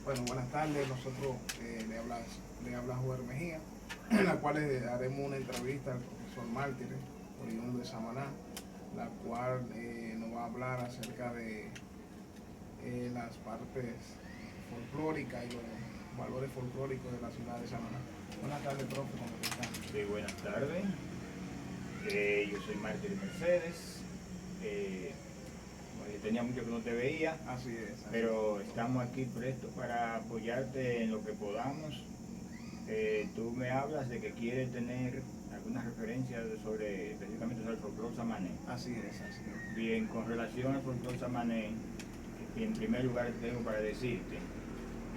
Bueno, buenas tardes. Nosotros le habla Joder Mejía, en la cual haremos una entrevista al profesor Mártires, oriundo de Samaná, la cual nos va a hablar acerca de las partes folclóricas y los valores folclóricos de la ciudad de Samaná. Buenas tardes, profe, ¿cómo está? Sí, buenas tardes. Yo soy Mártires Mercedes. Tenía mucho que no te veía, Así es. pero estamos aquí prestos para apoyarte en lo que podamos. Tú me hablas de que quieres tener algunas referencias específicamente sobre el folclore samané. Así es. Bien, con relación al folclore samané, en primer lugar tengo para decirte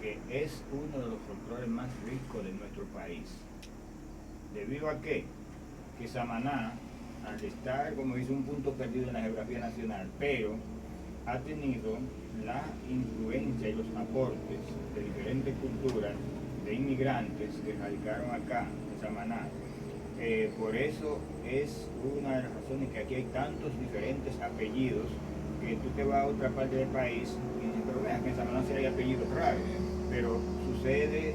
que es uno de los folclores más ricos de nuestro país. ¿Debido a qué? Que Samaná, al estar, como dice, un punto perdido en la geografía nacional, pero ha tenido la influencia y los aportes de diferentes culturas, de inmigrantes que radicaron acá, en Samaná. Por eso es una de las razones que aquí hay tantos diferentes apellidos, que tú te vas a otra parte del país y dices, pero vean que en Samaná sí hay apellidos raros, pero sucede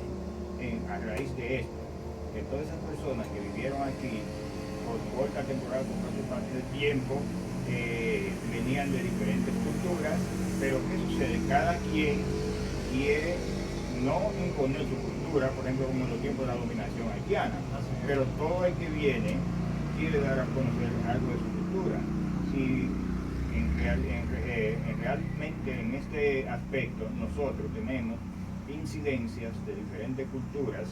a raíz de esto, que todas esas personas que vivieron aquí por corta temporada, por corta parte del tiempo, venían de diferentes culturas, pero ¿qué sucede? Cada quien quiere no imponer su cultura, por ejemplo, como en los tiempos de la dominación haitiana, pero todo el que viene quiere dar a conocer algo de su cultura. Si realmente en este aspecto nosotros tenemos incidencias de diferentes culturas,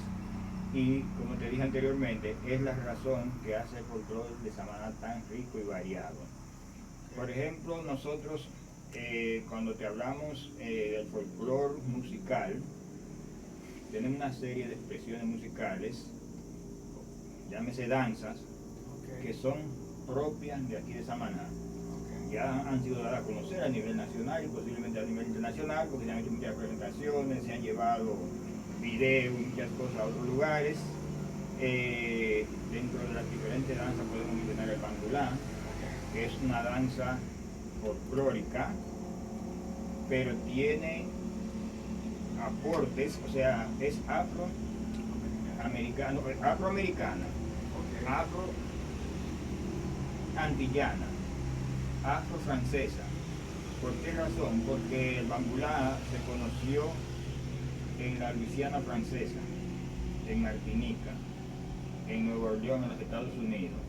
y como te dije anteriormente, es la razón que hace el folclore de Samaná tan rico y variado. Por ejemplo, nosotros cuando te hablamos del folclore musical, tenemos una serie de expresiones musicales, llámese danzas, que son propias de aquí de Samaná. Ya han sido dadas a conocer a nivel nacional y posiblemente a nivel internacional, porque se han hecho muchas presentaciones, se han llevado videos y muchas cosas a otros lugares. Dentro de las diferentes danzas podemos mencionar el bangulá, que es una danza folclórica, pero tiene aportes, o sea, es afroamericana, afro-antillana, afro-francesa. ¿Por qué razón? Porque el bangulá se conoció en la Luisiana francesa, en Martinica, en Nueva Orleans, en los Estados Unidos,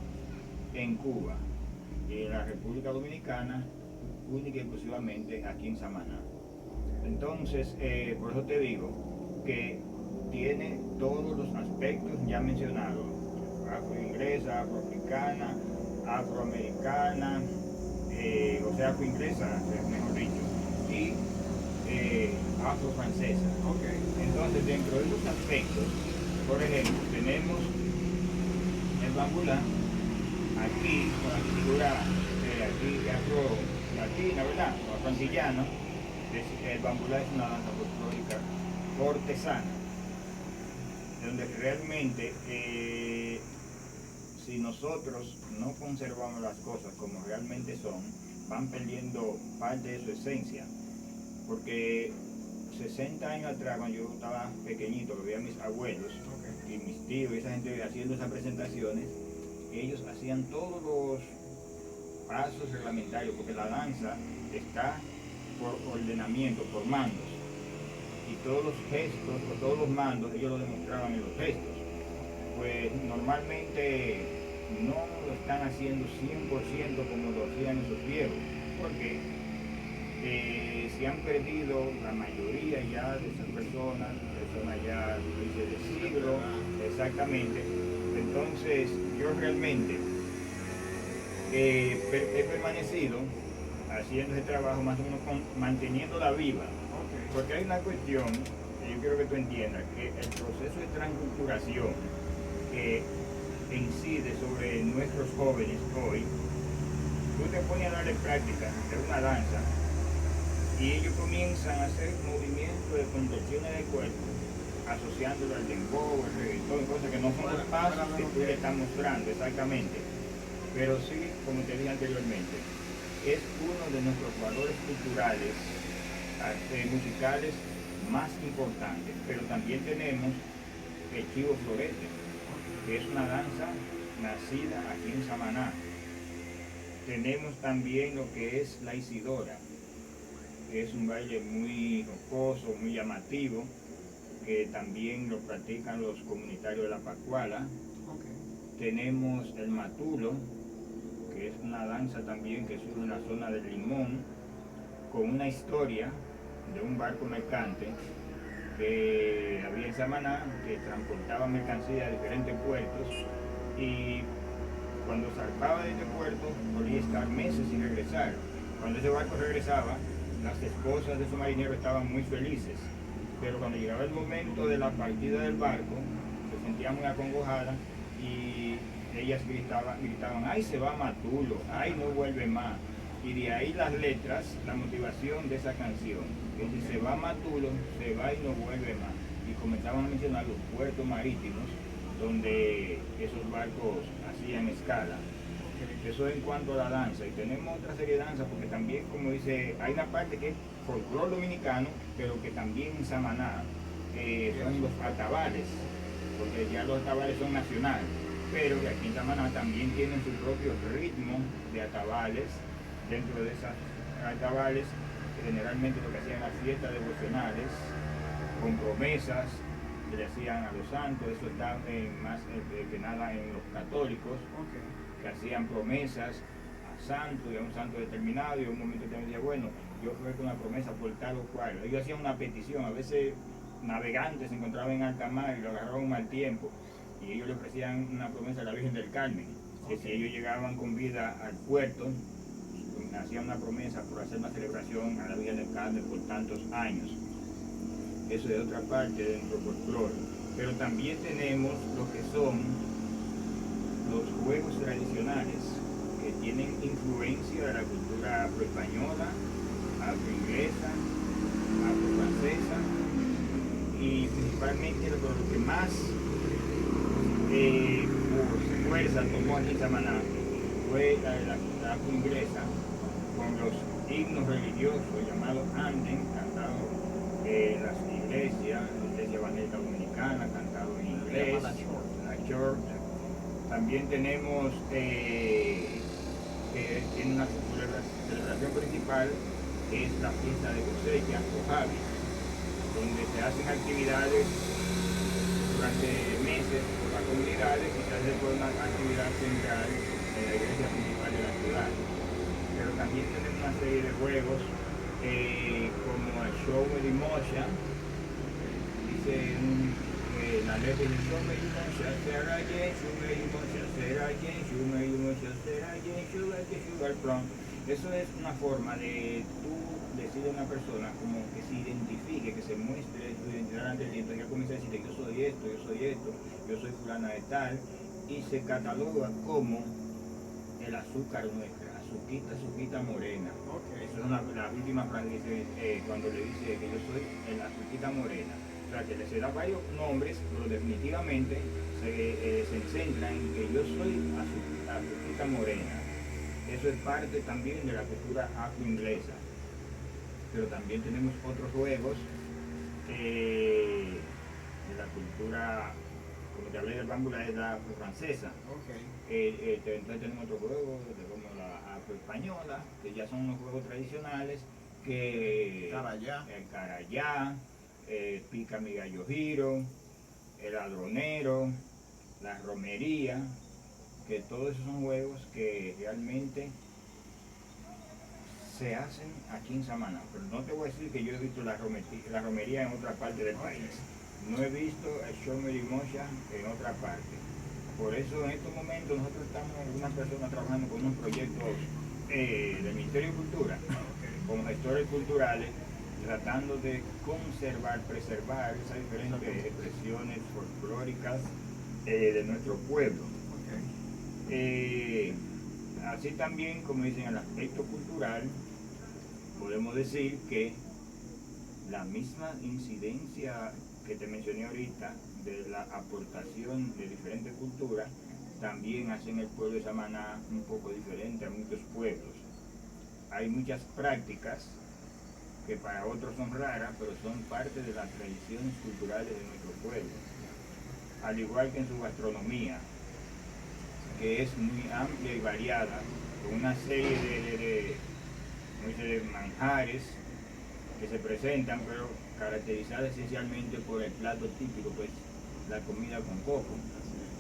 en Cuba y en la República Dominicana, única y exclusivamente aquí en Samaná. Entonces, por eso te digo que tiene todos los aspectos ya mencionados: afro-inglesa, afroamericana, afroamericana, o sea, afro-inglesa, mejor dicho, y afro-francesa. Entonces, dentro de esos aspectos, por ejemplo, tenemos el bangulá, aquí con la figura aquí afro-latina, ¿verdad? O afro-antillana. El bangulá es una danza folclórica cortesana, donde realmente si nosotros no conservamos las cosas como realmente son, van perdiendo parte de su esencia. Porque 60 años atrás, cuando yo estaba pequeñito, que veía a mis abuelos y mis tíos y esa gente haciendo esas presentaciones, ellos hacían todos los pasos reglamentarios, porque la danza está por ordenamiento, por mandos, y todos los gestos o todos los mandos ellos lo demostraban en los gestos. Pues normalmente no lo están haciendo 100% como lo hacían esos viejos, porque se han perdido la mayoría ya de esas personas ya de siglo, exactamente. Entonces yo realmente he permanecido haciendo ese trabajo más o menos manteniéndola viva, porque hay una cuestión que yo quiero que tú entiendas, que el proceso de transculturación que incide sobre nuestros jóvenes hoy, tú te pones a darle práctica de una danza y ellos comienzan a hacer movimientos de contorsiones del cuerpo, asociándolo al dembow, al reggaetón, cosas que no son los pasos que tú le estás mostrando exactamente, pero sí, como te dije anteriormente, es uno de nuestros valores culturales, musicales más importantes. Pero también tenemos el Chivo Florete, que es una danza nacida aquí en Samaná. Tenemos también lo que es la Isidora, que es un baile muy jocoso, muy llamativo, que también lo practican los comunitarios de la Pacuala. Tenemos el Matulo, que es una danza también que surge en la zona del Limón, con una historia de un barco mercante que había en Samaná, que transportaba mercancía a diferentes puertos, y cuando zarpaba de este puerto solía estar meses sin regresar. Cuando ese barco regresaba, las esposas de esos marineros estaban muy felices, pero cuando llegaba el momento de la partida del barco, se sentían muy acongojadas y ellas gritaban, ¡ay, se va Matulo! ¡Ay, no vuelve más! Y de ahí las letras, la motivación de esa canción, que si se va Matulo, se va y no vuelve más. Y comenzaban a mencionar los puertos marítimos donde esos barcos hacían escala. Eso en cuanto a la danza. Y tenemos otra serie de danzas, porque también, como dice, hay una parte que es folclore dominicano, pero que también en Samaná son los atabales, porque ya los atabales son nacionales, pero que aquí en Samaná también tienen su propio ritmo de atabales. Dentro de esas atabales, generalmente lo que hacían las fiestas devocionales, con promesas que le hacían a los santos. Eso está más que nada en los católicos, que hacían promesas a santos y a un santo determinado, y en un momento también decía, bueno, yo ofrezco una promesa por tal o cual. Ellos hacían una petición. A veces navegantes se encontraban en alta mar y lo agarraban un mal tiempo, y ellos le ofrecían una promesa a la Virgen del Carmen, que si ellos llegaban con vida al puerto, hacían una promesa por hacer una celebración a la Virgen del Carmen por tantos años. Eso es otra parte de nuestro folclore. Pero también tenemos lo que son los juegos tradicionales, que tienen influencia de la cultura afroespañola, afroinglesa, afrofrancesa, y principalmente lo que más por fuerza tomó aquí en Samaná fue la afroinglesa, con los himnos religiosos llamados anden, cantados en las iglesias, la iglesia evangélica dominicana, cantado en inglés, la church. También tenemos tiene una celebración principal, que es la fiesta de cosecha o Javi, donde se hacen actividades durante meses por las comunidades, quizás después una actividad central en la iglesia principal de la ciudad. Pero también tenemos una serie de juegos como el show de Mocha. Dice la letra dice, show me Mocha, será bien, show me Mocha, será bien, show me Mocha, será bien, show me sugar plum. Eso es una forma de tú decirle a una persona como que se identifique, que se muestre su identidad ante el tiempo. Ella comienza a decirte, yo soy esto, yo soy fulana de tal, y se cataloga como el azúcar nuestra, azuquita morena. Esa es la última frase que dice cuando le dice que yo soy el azuquita morena. O sea, que se da varios nombres, pero definitivamente se centra en que yo soy azuquita morena. Eso es parte también de la cultura afroinglesa. Pero también tenemos otros juegos de la cultura, como te hablé del bámbula, es la francesa. Entonces tenemos otros juegos como la afroespañola, que ya son unos juegos tradicionales, que el carayá, pica mi gallo giro, el ladronero, la romería, que todos esos son juegos que realmente se hacen aquí en Samaná. Pero no te voy a decir que yo he visto la romería en otra parte del país. No he visto el show de Mocha en otra parte. Por eso en estos momentos nosotros estamos, algunas personas, trabajando con unos proyectos del Ministerio de Cultura, como gestores culturales, tratando de conservar, preservar esas diferentes expresiones folclóricas de nuestro pueblo. Así también, como dicen, el aspecto cultural, podemos decir que la misma incidencia que te mencioné ahorita de la aportación de diferentes culturas también hacen el pueblo de Samaná un poco diferente a muchos pueblos. Hay muchas prácticas que para otros son raras, pero son parte de las tradiciones culturales de nuestro pueblo. Al igual que en su gastronomía, que es muy amplia y variada, con una serie de manjares que se presentan, pero caracterizadas esencialmente por el plato típico, pues la comida con coco.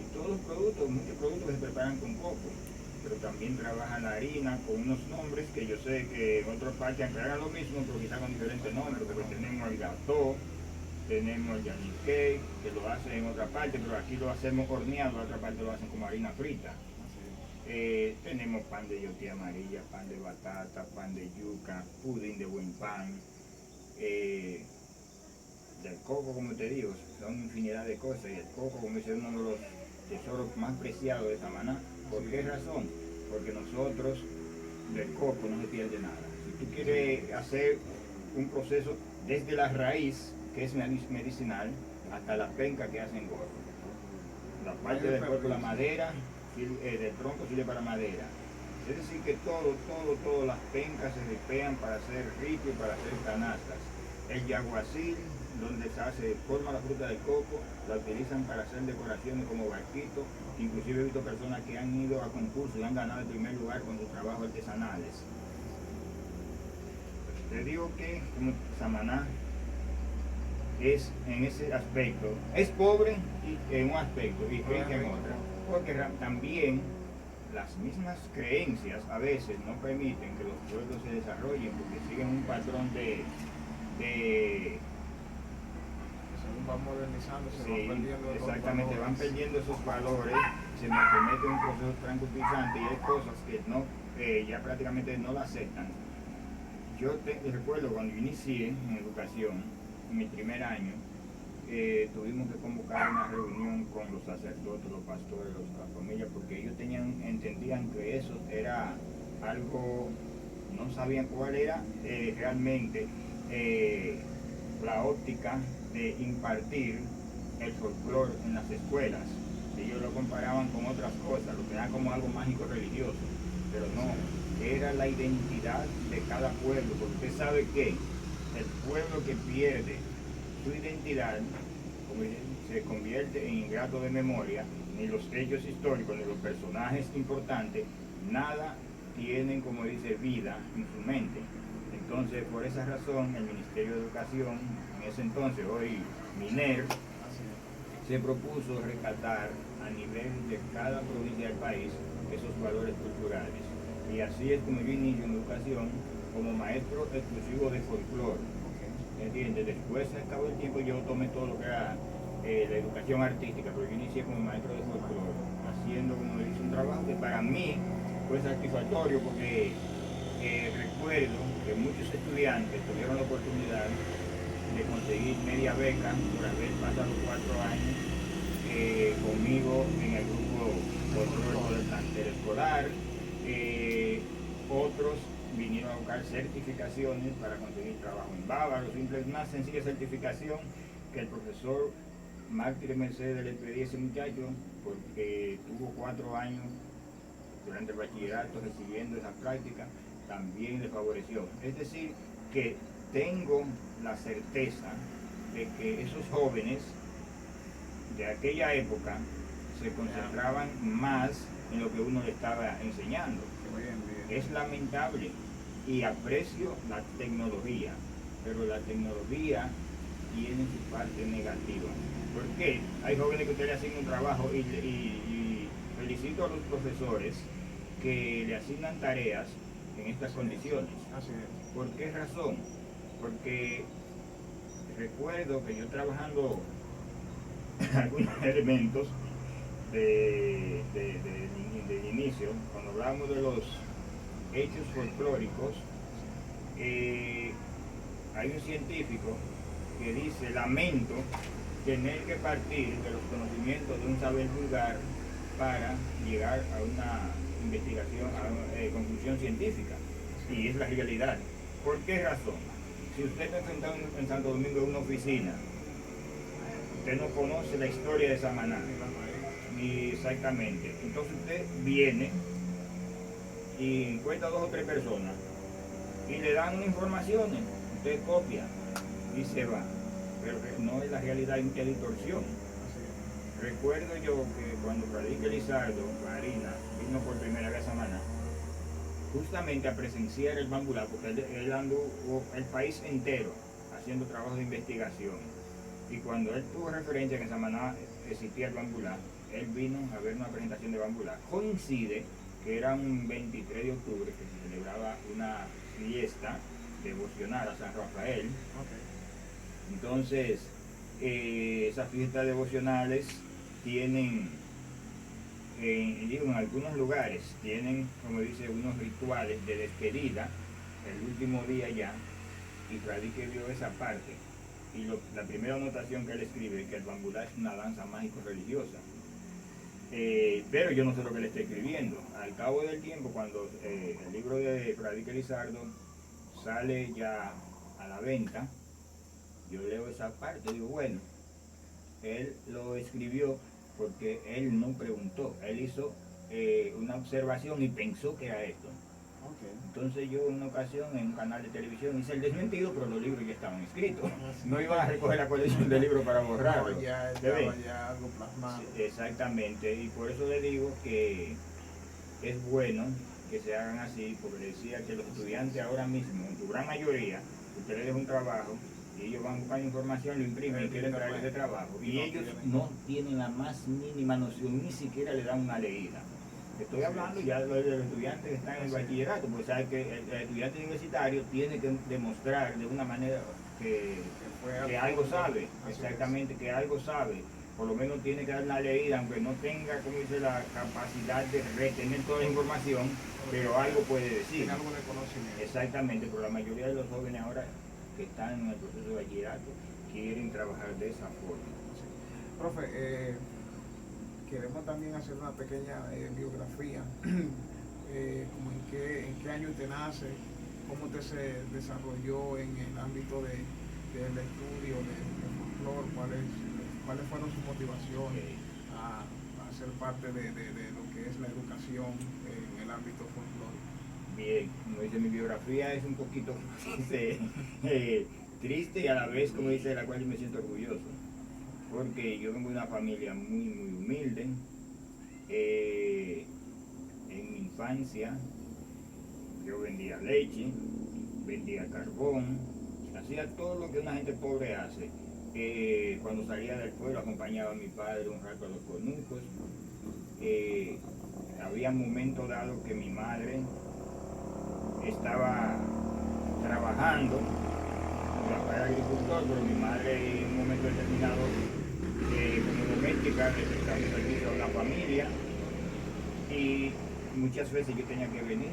Y todos los productos, muchos productos que se preparan con coco, pero también trabajan la harina con unos nombres que yo sé que en otras partes hagan lo mismo, pero quizás con diferentes nombres, porque tenemos el gateau, tenemos el yanni cake, que lo hacen en otra parte, pero aquí lo hacemos horneado, en otra parte lo hacen como harina frita. Tenemos pan de yote amarilla, pan de batata, pan de yuca, pudín de buen pan, del coco, como te digo, son infinidad de cosas, y el coco, como dice, es uno de los tesoros más preciados de Samaná. ¿Por qué razón? Porque nosotros del coco no se pierde nada. Si tú quieres hacer un proceso desde la raíz, que es medicinal, hasta la penca que hacen gorro. La parte del coco, la madera, del tronco sirve para madera. Es decir que todas las pencas se ripean para hacer ripio, para hacer canastas. El yaguacil, donde se forma la fruta del coco, la utilizan para hacer decoraciones como barquitos. Inclusive he visto personas que han ido a concursos y han ganado el primer lugar con sus trabajos artesanales. Te digo que como Samaná es en ese aspecto, es pobre en un aspecto y rica en otro, porque también las mismas creencias a veces no permiten que los pueblos se desarrollen, porque siguen un patrón de según van modernizando, se sí, van perdiendo exactamente, van perdiendo esos valores, se mete un proceso tranquilizante y hay cosas que no, ya prácticamente no la aceptan. Yo recuerdo cuando yo inicié en educación, en mi primer año, tuvimos que convocar una reunión con los sacerdotes, los pastores, las familias, porque ellos entendían que eso era algo, no sabían cuál era realmente la óptica de impartir el folclore en las escuelas. Ellos lo comparaban con otras cosas, lo que era como algo mágico religioso, pero no, era la identidad de cada pueblo, porque usted sabe que el pueblo que pierde su identidad se convierte en ingrato de memoria, ni los hechos históricos, ni los personajes importantes, nada tienen, como dice, vida en su mente. Entonces, por esa razón, el Ministerio de Educación, en ese entonces, hoy MINER, se propuso rescatar a nivel de cada provincia del país esos valores culturales. Y así es como yo inicio en educación como maestro exclusivo de folclore. ¿Entiendes? Después se acabó el tiempo y yo tomé todo lo que era la educación artística, pero yo inicié como maestro de folclore, haciendo, como dice, un trabajo que para mí fue satisfactorio, porque recuerdo que muchos estudiantes tuvieron la oportunidad de conseguir media beca por haber pasado 4 años conmigo en el grupo folclore del plantel escolar. Otros vinieron a buscar certificaciones para conseguir trabajo en Bávaro, simple, una sencilla certificación que el profesor Mártir Mercedes le pedía a ese muchacho, porque tuvo 4 años durante el bachillerato recibiendo esa práctica, también le favoreció. Es decir, que tengo la certeza de que esos jóvenes de aquella época se concentraban más en lo que uno le estaba enseñando. Es lamentable, y aprecio la tecnología, pero la tecnología tiene su parte negativa. ¿Por qué? Hay jóvenes que ustedes le asignan un trabajo y felicito a los profesores que le asignan tareas en estas condiciones. ¿Por qué razón? Porque recuerdo que yo trabajando algunos elementos de inicio, cuando hablábamos de los hechos folclóricos, hay un científico que dice: lamento tener que partir de los conocimientos de un saber vulgar para llegar a una investigación, a una conclusión científica. Y es la realidad. ¿Por qué razón? Si usted está sentado en Santo Domingo en una oficina, usted no conoce la historia de Samaná, ni exactamente. Entonces usted viene y encuentra 2 o 3 personas y le dan unas informaciones. usted copia y se va, pero que no es la realidad, en que distorsión. Recuerdo yo que cuando Radique Lizardo, Marina, vino por primera vez a Samaná, justamente a presenciar el Bambulá, porque él anduvo el país entero haciendo trabajo de investigación. Y cuando él tuvo referencia que en Samaná existía el Bambulá, él vino a ver una presentación de Bambulá. Coincide que era un 23 de octubre que se celebraba una fiesta devocional a San Rafael. Entonces, esas fiestas devocionales tienen, digo, en algunos lugares tienen, como dice, unos rituales de despedida el último día ya, y Radique vio esa parte. Y la primera anotación que él escribe es que el Bambulá es una danza mágico-religiosa. Pero yo no sé lo que le está escribiendo. Al cabo del tiempo, cuando el libro de Radique Lizardo sale ya a la venta, yo leo esa parte y digo, bueno, él lo escribió porque él no preguntó, él hizo una observación y pensó que era esto. Entonces yo en una ocasión en un canal de televisión hice el desmentido, pero los libros ya estaban escritos. No iban a recoger la colección de libros para borrarlo. No, ya estaba ya algo plasmado. Sí, exactamente, y por eso le digo que es bueno que se hagan así, porque decía que los estudiantes ahora mismo, en su gran mayoría, usted les deja un trabajo y ellos van buscando información, lo imprimen y quieren traer ese trabajo. Y ellos no tienen la más mínima noción, ni siquiera le dan una leída. Estoy hablando ya de los estudiantes que están en el bachillerato, porque sabe que el estudiante universitario tiene que demostrar de una manera que algo sabe, exactamente, que algo sabe. Por lo menos tiene que dar una leída, aunque no tenga, como dice, la capacidad de retener toda la información, pero algo puede decir. Tiene algo de conocimiento. Exactamente, pero la mayoría de los jóvenes ahora que están en el proceso de bachillerato quieren trabajar de esa forma. Sí. Profe, queremos también hacer una pequeña biografía, como en qué año usted nace, cómo usted se desarrolló en el ámbito del estudio de folclore, cuáles fueron sus motivaciones a ser parte de lo que es la educación en el ámbito folclore. Bien, como dice mi biografía, es un poquito triste y a la vez, como dice, de la cual yo me siento orgulloso, porque yo vengo de una familia muy humilde. En mi infancia yo vendía leche, vendía carbón, hacía todo lo que una gente pobre hace. Cuando salía del pueblo acompañaba a mi padre un rato a los conucos. Había momentos dados que mi madre estaba trabajando, mi papá era agricultor, pero mi madre en un momento determinado como doméstica le prestaba un servicio a una familia, y muchas veces yo tenía que venir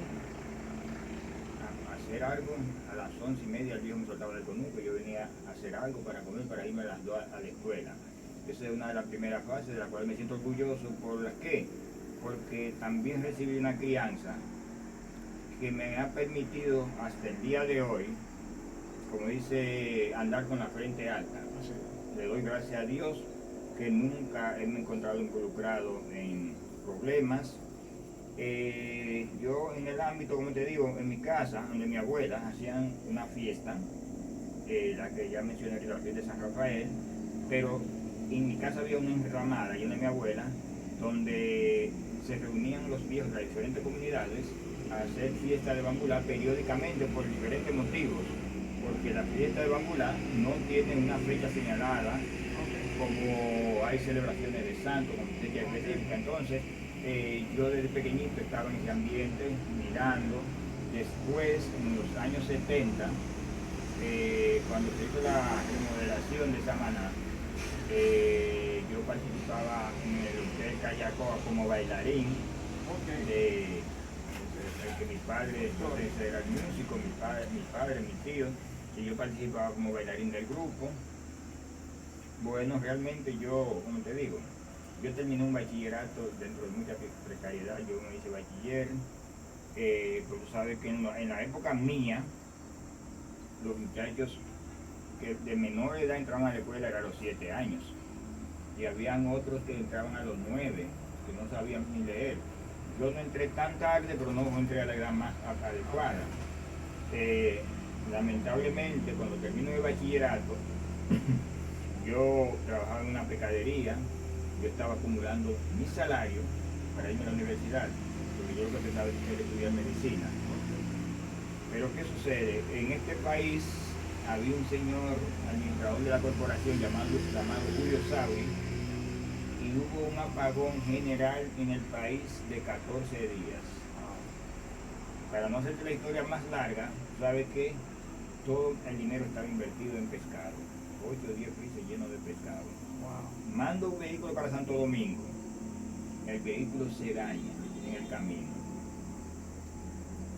a hacer algo. A las 11:30 el viejo me soltaba del conuco, yo venía a hacer algo para comer, para irme a las 2 a la escuela. Esa es una de las primeras fases de la cual me siento orgulloso. ¿Por las qué? Porque también recibí una crianza que me ha permitido hasta el día de hoy, como dice, andar con la frente alta. Le doy gracias a Dios que nunca me he encontrado involucrado en problemas. Yo en el ámbito, como te digo, en mi casa, donde mi abuela hacían una fiesta, la que ya mencioné, la fiesta de San Rafael, pero en mi casa había una enramada, y de mi abuela, donde se reunían los viejos de las diferentes comunidades a hacer fiesta de Bambulá periódicamente por diferentes motivos, porque la fiesta de Bambulá no tiene una fecha señalada, como hay celebraciones de santos, como fecha específica. Entonces, yo desde pequeñito estaba en ese ambiente, mirando. Después, en los años 70, cuando se hizo la remodelación de Samaná, yo participaba en el Hotel Callacoa como bailarín. Que mi padre entonces era el músico, mi padre, mi tío, y yo participaba como bailarín del grupo. Bueno, realmente yo, como te digo, yo terminé un bachillerato dentro de mucha precariedad. Yo me hice bachiller, pues tú sabes que en la época mía, los muchachos que de menor edad entraban a la escuela eran a los 7 años, y habían otros que entraban a los 9, que no sabían ni leer. Yo no entré tan tarde, pero no entré a la edad más adecuada. lamentablemente, cuando termino el bachillerato, yo trabajaba en una pescadería, yo estaba acumulando mi salario para irme a la universidad, porque yo lo que pensaba era estudiar medicina. Pero ¿qué sucede? En este país había un señor administrador de la corporación llamado Julio Sauri, y hubo un apagón general en el país de 14 días. Para no hacerte la historia más larga, sabes que todo el dinero estaba invertido en pescado, 8 o 10 pisos llenos de pescado. Wow. Mando un vehículo para Santo Domingo, el vehículo se daña en el camino.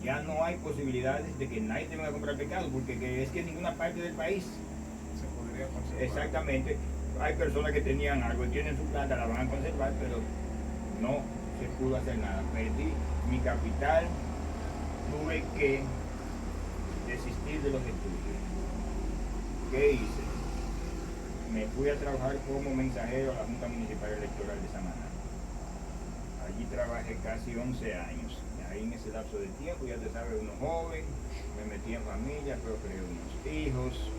Ya no hay posibilidades de que nadie te venga a comprar pescado, porque es que en ninguna parte del país Se podría conservar. exactamente, hay personas que tenían algo, tienen su planta, la van a conservar, pero no se pudo hacer nada. Perdí mi capital, tuve que desistir de los estudios. ¿Qué hice? Me fui a trabajar como mensajero a la Junta Municipal Electoral de Samaná. Allí trabajé casi 11 años. Ahí en ese lapso de tiempo, ya te sabes, uno joven, me metí en familia, pero creé unos hijos.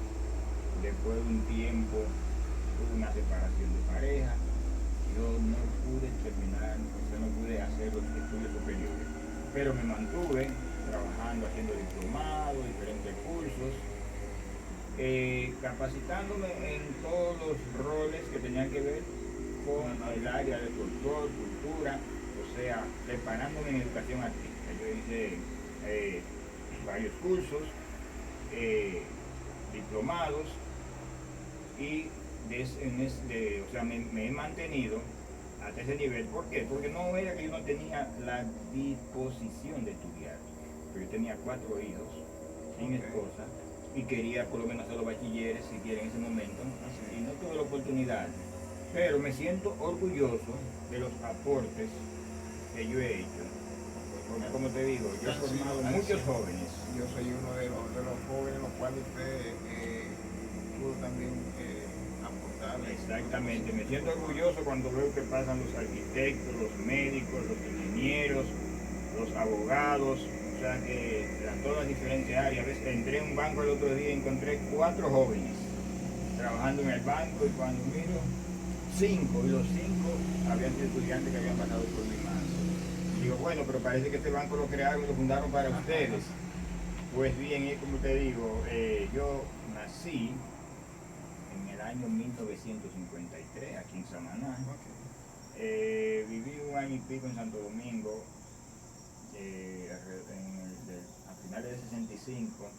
Después de un tiempo tuve una separación de pareja. Yo no pude terminar, no pude hacer los estudios superiores. Pero me mantuve trabajando, haciendo diplomados, diferentes cursos, capacitándome en todos los roles que tenían que ver con el área de folclore, cultura, o sea, preparándome en educación artística. Yo hice varios cursos, diplomados, y o sea, me he mantenido hasta ese nivel. ¿Por qué? Porque no era que yo no tenía la disposición de estudiar, pero yo tenía 4 hijos sin esposa y quería por lo menos hacer los bachilleres siquiera en ese momento, y no tuve la oportunidad. Pero me siento orgulloso de los aportes que yo he hecho, porque como te digo, yo he formado muchos jóvenes. Yo soy uno de los jóvenes los cuales usted pudo también aportar. Exactamente, me siento orgulloso cuando veo que pasan los arquitectos, los médicos, los ingenieros, los abogados, o sea que de todas las diferentes áreas. ¿Ves? Entré en un banco el otro día y encontré 4 jóvenes trabajando en el banco, y cuando miro 5, y los 5 habían sido estudiantes que habían pasado por mi mano. Digo, bueno, pero parece que este banco lo crearon y lo fundaron para ustedes. Pues bien, es como te digo, yo nací en el año 1953 aquí en Samaná. Viví un año y pico en Santo Domingo, a finales del 65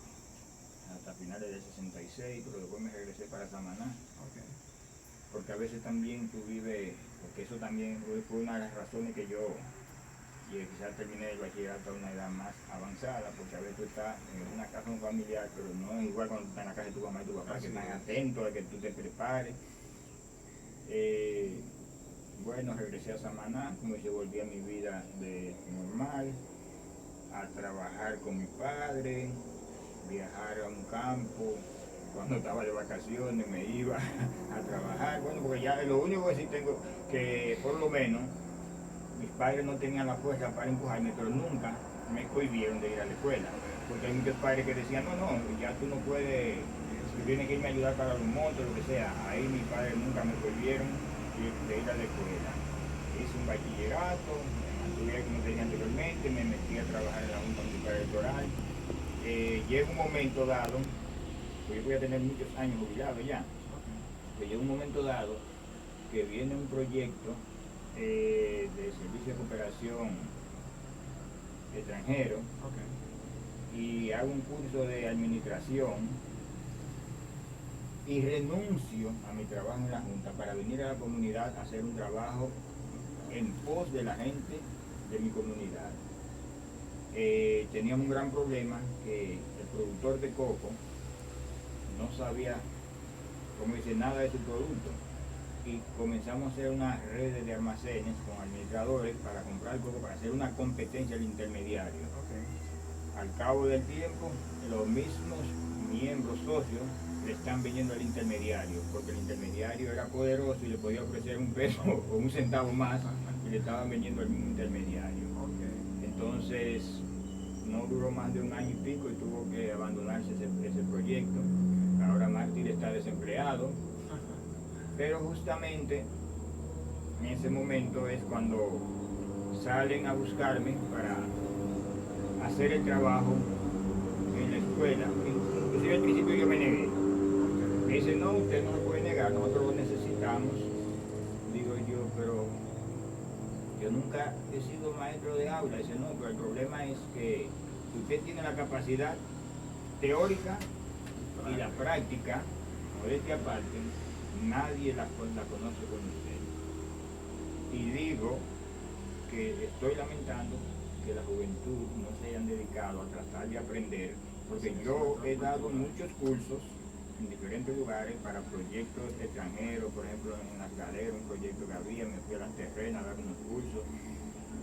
hasta finales del 66, pero después me regresé para Samaná. Porque a veces también tú vives, porque eso también fue una de las razones que yo quizás terminé el bachillerato a una edad más avanzada, porque a veces tú estás en una casa familiar, pero no es igual cuando estás en la casa de tu mamá y tu papá, que están atentos a que tú te prepares. Bueno, regresé a Samaná, como se volvía mi vida de normal, a trabajar con mi padre, viajar a un campo. Cuando estaba de vacaciones me iba a trabajar, bueno, porque ya lo único que sí tengo, que por lo menos mis padres no tenían la fuerza para empujarme, pero nunca me cohibieron de ir a la escuela, porque hay muchos padres que decían, no, ya tú no puedes, tú tienes que irme a ayudar para los montos, lo que sea. Ahí mis padres nunca me cohibieron de ir a la escuela. Hice un bachillerato, me mantuve, como te dije anteriormente, me metí a trabajar en la Junta Municipal Electoral. Llega un momento dado, pues yo voy a tener muchos años jubilado ya, pero llega un momento dado que viene un proyecto de servicio de cooperación extranjero, y hago un curso de administración y renuncio a mi trabajo en la Junta para venir a la comunidad a hacer un trabajo en pos de la gente de mi comunidad. Teníamos un gran problema, que el productor de coco no sabía, como dice, nada de su producto, y comenzamos a hacer una red de almacenes con administradores para comprar coco, para hacer una competencia al intermediario. Al cabo del tiempo, los mismos miembros socios le están vendiendo al intermediario, porque el intermediario era poderoso y le podía ofrecer un peso o un centavo más, y le estaban vendiendo al mismo intermediario. Entonces no duró más de un año y pico y tuvo que abandonarse ese proyecto. Ahora Mártir está desempleado, pero justamente en ese momento es cuando salen a buscarme para hacer el trabajo en la escuela. Inclusive al principio yo me negué. Me dice, no, usted no se puede negar, nosotros lo necesitamos. Digo yo, pero yo nunca he sido maestro de aula. Dice, no, pero el problema es que usted tiene la capacidad teórica y la práctica, modestia aparte, nadie la conoce con usted. Y digo que estoy lamentando que la juventud no se hayan dedicado a tratar de aprender, porque yo he dado muchos cursos en diferentes lugares para proyectos extranjeros, por ejemplo en Las Galeras, un proyecto que había, me fui a Las Terrenas a dar unos cursos,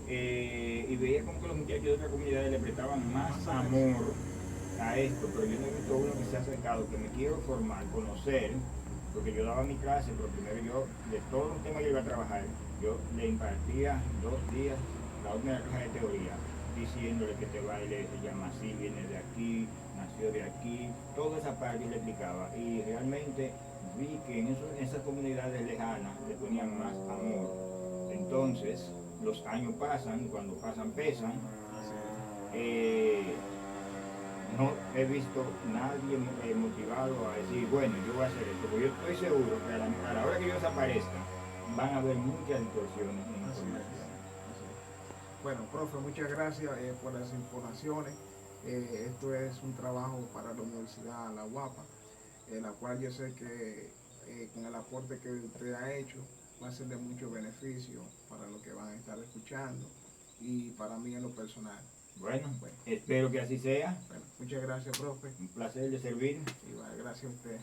y veía como que los muchachos de otras comunidades le prestaban más amor a esto, pero yo no he visto uno que se ha acercado, que me quiero formar, conocer, porque yo daba mi clase, pero primero yo, de todos los temas que iba a trabajar, yo le impartía 2 días la última clase de teoría, diciéndole que este baile se llama así, viene de aquí, nació de aquí, toda esa parte yo le explicaba, y realmente vi que en esas comunidades lejanas le ponían más amor. Entonces, los años pasan, y cuando pasan pesan. No he visto nadie motivado a decir, bueno, yo voy a hacer esto, porque yo estoy seguro que a la hora que yo desaparezca van a haber muchas distorsiones en la información. Bueno, profe, muchas gracias por las informaciones. Esto es un trabajo para la Universidad La Guapa, la cual yo sé que con el aporte que usted ha hecho va a ser de mucho beneficio para los que van a estar escuchando y para mí en lo personal. Bueno, espero que así sea. Bueno, muchas gracias, profe. Un placer de servir. Y bueno, gracias a usted.